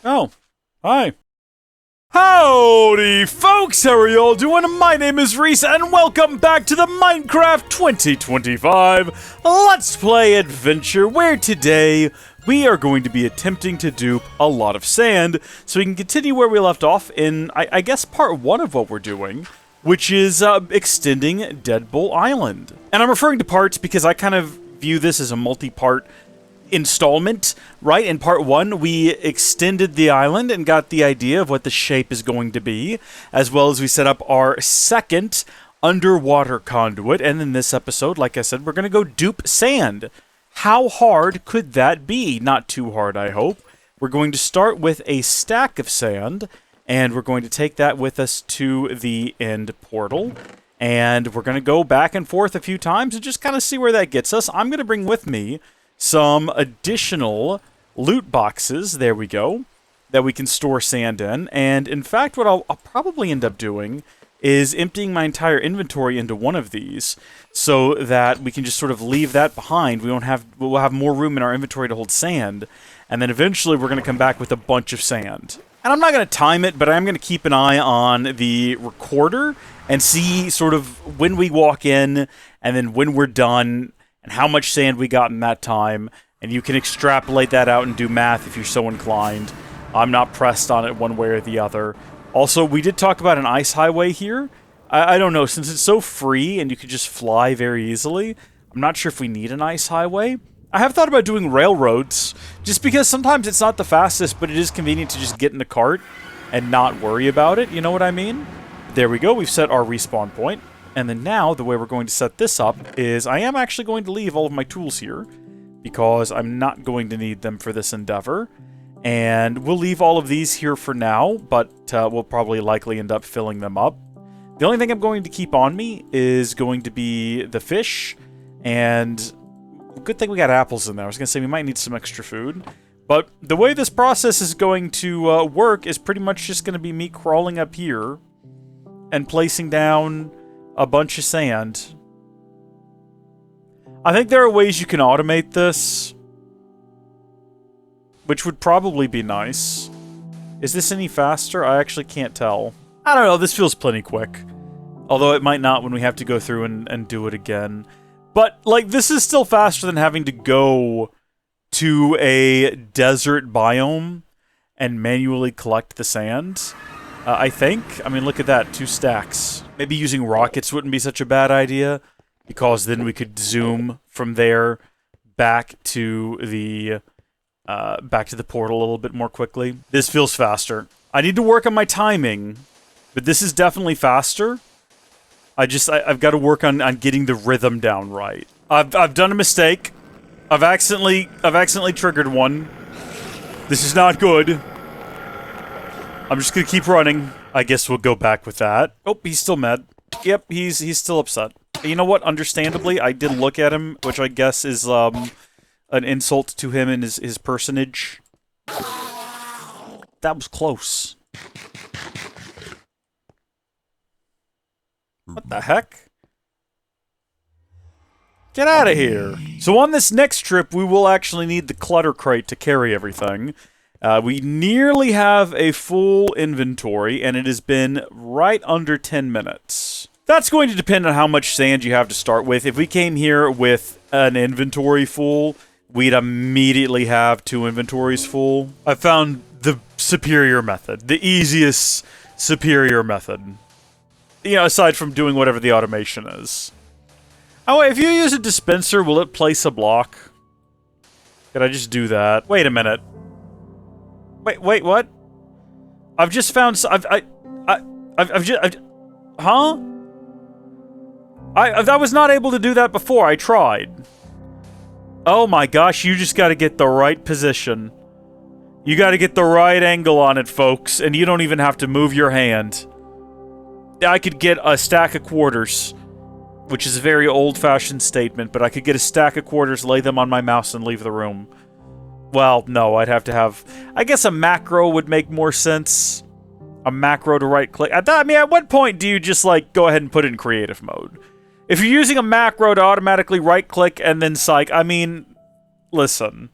Oh, hi. Howdy, folks! How are y'all doing? My name is Reese, and welcome back to the Minecraft 2025 Let's Play Adventure, where today we are going to be attempting to dupe a lot of sand, so we can continue where we left off in, I guess, part one of what we're doing, which is extending Deadbolt Island. And I'm referring to parts because I kind of view this as a multi-part installment, right? In part one, we extended the island and got the idea of what the shape is going to be, as well as we set up our second underwater conduit. And in this episode, like I said, we're going to go dupe sand. How hard could that be? Not too hard, I hope. We're going to start with a stack of sand, and we're going to take that with us to the end portal. And we're going to go back and forth a few times and just kind of see where that gets us. I'm going to bring with me some additional loot boxes, there we go, that we can store sand in. And in fact, what I'll probably end up doing is emptying my entire inventory into one of these so that we can just sort of leave that behind. We'll have more room in our inventory to hold sand, and then eventually we're going to come back with a bunch of sand. And I'm not going to time it, but I'm going to keep an eye on the recorder and see sort of when we walk in and then when we're done, and how much sand we got in that time, and you can extrapolate that out and do math if you're so inclined. I'm not pressed on it one way or the other. Also, we did talk about an ice highway here. I don't know, since it's so free and you could just fly very easily, I'm not sure if we need an ice highway. I have thought about doing railroads, just because sometimes it's not the fastest, but it is convenient to just get in the cart and not worry about it, you know what I mean? There we go, we've set our respawn point. And then now, the way we're going to set this up is I am actually going to leave all of my tools here because I'm not going to need them for this endeavor. And we'll leave all of these here for now, but we'll probably likely end up filling them up. The only thing I'm going to keep on me is going to be the fish, and good thing we got apples in there. I was going to say we might need some extra food. But the way this process is going to work is pretty much just going to be me crawling up here and placing down a bunch of sand. I think there are ways you can automate this, which would probably be nice. Is this any faster? I actually can't tell. I don't know, this feels plenty quick. Although it might not when we have to go through and do it again. But, like, this is still faster than having to go to a desert biome and manually collect the sand. I think. I mean, look at that, 2 stacks. Maybe using rockets wouldn't be such a bad idea, because then we could zoom from there back to the portal a little bit more quickly. This feels faster. I need to work on my timing, but this is definitely faster. I've got to work on getting the rhythm down right. I've done a mistake. I've accidentally triggered one. This is not good. I'm just gonna keep running. I guess we'll go back with that. Oh, he's still mad. Yep, he's still upset. You know what? Understandably, I did look at him, which I guess is an insult to him and his personage. That was close. What the heck? Get out of here. So on this next trip, we will actually need the clutter crate to carry everything. We nearly have a full inventory, and it has been right under 10 minutes. That's going to depend on how much sand you have to start with. If we came here with an inventory full, we'd immediately have 2 inventories full. I found the superior method. The easiest superior method. You know, aside from doing whatever the automation is. Oh, wait, if you use a dispenser, will it place a block? Could I just do that? Wait a minute. Wait, what? I've just found. Huh? I was not able to do that before. I tried. Oh my gosh! You just got to get the right position. You got to get the right angle on it, folks, and you don't even have to move your hand. I could get a stack of quarters, which is a very old-fashioned statement, but I could get a stack of quarters, lay them on my mouse, and leave the room. Well, no, I'd have to have... I guess a macro would make more sense. A macro to right-click. I mean, at what point do you just, like, go ahead and put it in creative mode? If you're using a macro to automatically right-click and then psych... I mean, listen.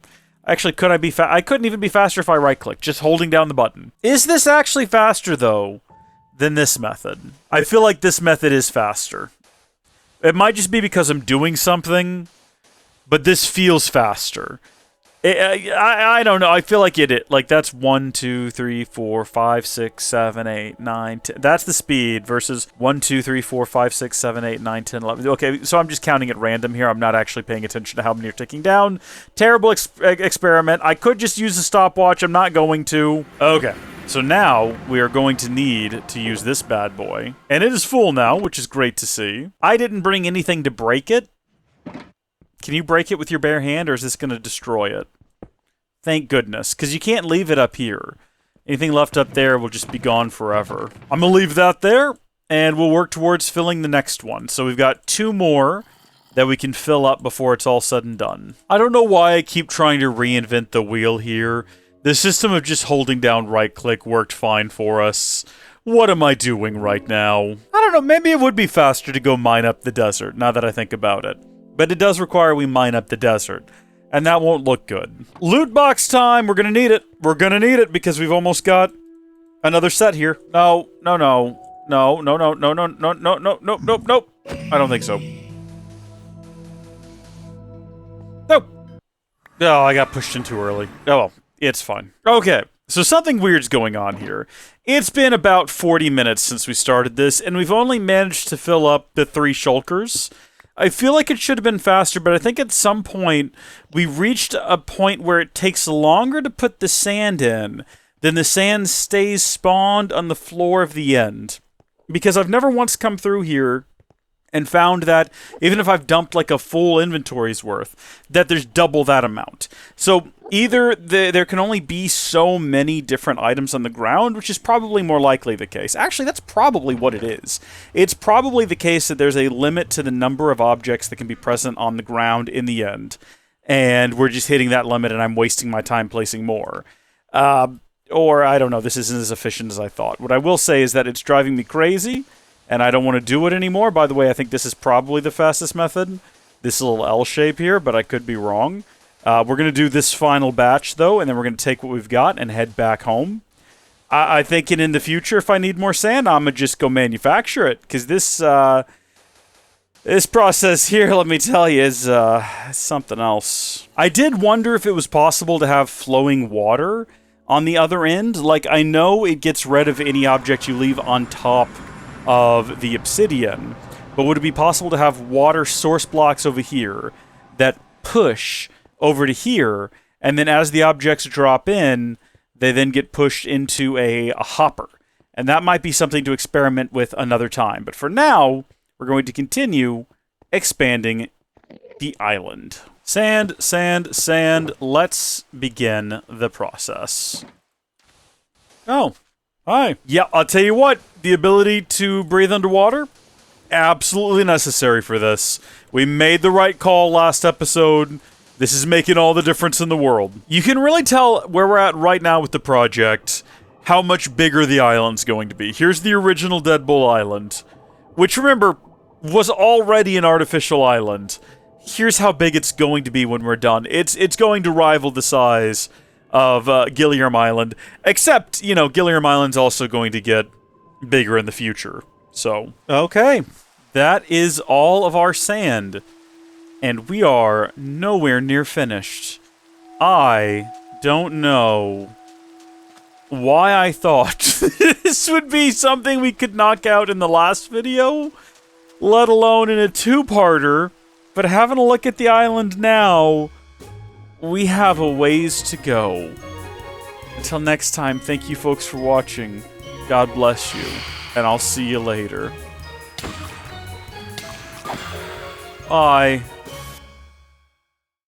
Actually, could I be I couldn't even be faster if I right-click, just holding down the button. Is this actually faster, though, than this method? I feel like this method is faster. It might just be because I'm doing something, but this feels faster. I don't know. I feel like like that's 1, 2, 3, 4, 5, 6, 7, 8, 9, 10. That's the speed versus 1, 2, 3, 4, 5, 6, 7, 8, 9, 10, 11. Okay, so I'm just counting at random here. I'm not actually paying attention to how many are ticking down. Terrible experiment. I could just use a stopwatch. I'm not going to. Okay. So now we are going to need to use this bad boy. And it is full now, which is great to see. I didn't bring anything to break it. Can you break it with your bare hand, or is this going to destroy it? Thank goodness, because you can't leave it up here. Anything left up there will just be gone forever. I'm going to leave that there, and we'll work towards filling the next one. So we've got 2 more that we can fill up before it's all said and done. I don't know why I keep trying to reinvent the wheel here. The system of just holding down right-click worked fine for us. What am I doing right now? I don't know, maybe it would be faster to go mine up the desert, now that I think about it. But it does require we mine up the desert, and that won't look good. Loot box time! We're gonna need it. We're gonna need it because we've almost got another set here. No, no, no. No, no, no, no, no, no, no, no, no, nope, nope. I don't think so. Nope. Oh, I got pushed in too early. Oh, well, it's fine. Okay, so something weird's going on here. It's been about 40 minutes since we started this, and we've only managed to fill up the 3 shulkers. I feel like it should have been faster, but I think at some point we reached a point where it takes longer to put the sand in than the sand stays spawned on the floor of the end. Because I've never once come through here and found that, even if I've dumped like a full inventory's worth, that there's double that amount. So either there can only be so many different items on the ground, which is probably more likely the case. Actually, that's probably what it is. It's probably the case that there's a limit to the number of objects that can be present on the ground in the end, and we're just hitting that limit and I'm wasting my time placing more. Or, I don't know, this isn't as efficient as I thought. What I will say is that it's driving me crazy, and I don't want to do it anymore. By the way, I think this is probably the fastest method. This little L shape here, but I could be wrong. We're going to do this final batch, though, and then we're going to take what we've got and head back home. I think in the future, if I need more sand, I'm going to just go manufacture it, because this process here, let me tell you, is something else. I did wonder if it was possible to have flowing water on the other end. Like, I know it gets rid of any object you leave on top of the obsidian, but would it be possible to have water source blocks over here that push over to here, and then as the objects drop in, they then get pushed into a hopper? And that might be something to experiment with another time. But for now, we're going to continue expanding the island. Sand, sand, sand. Let's begin the process. Oh, hi. Yeah, I'll tell you what, the ability to breathe underwater, absolutely necessary for this. We made the right call last episode. This is making all the difference in the world. You can really tell where we're at right now with the project, how much bigger the island's going to be. Here's the original Dead Bull Island, which, remember, was already an artificial island. Here's how big it's going to be when we're done. It's going to rival the size of Gilliam Island, except, you know, Gilliam Island's also going to get bigger in the future. So, okay, that is all of our sand, and we are nowhere near finished. I don't know why I thought this would be something we could knock out in the last video, let alone in a 2-parter. But having a look at the island now, we have a ways to go. Until next time, thank you folks for watching. God bless you, and I'll see you later. Bye.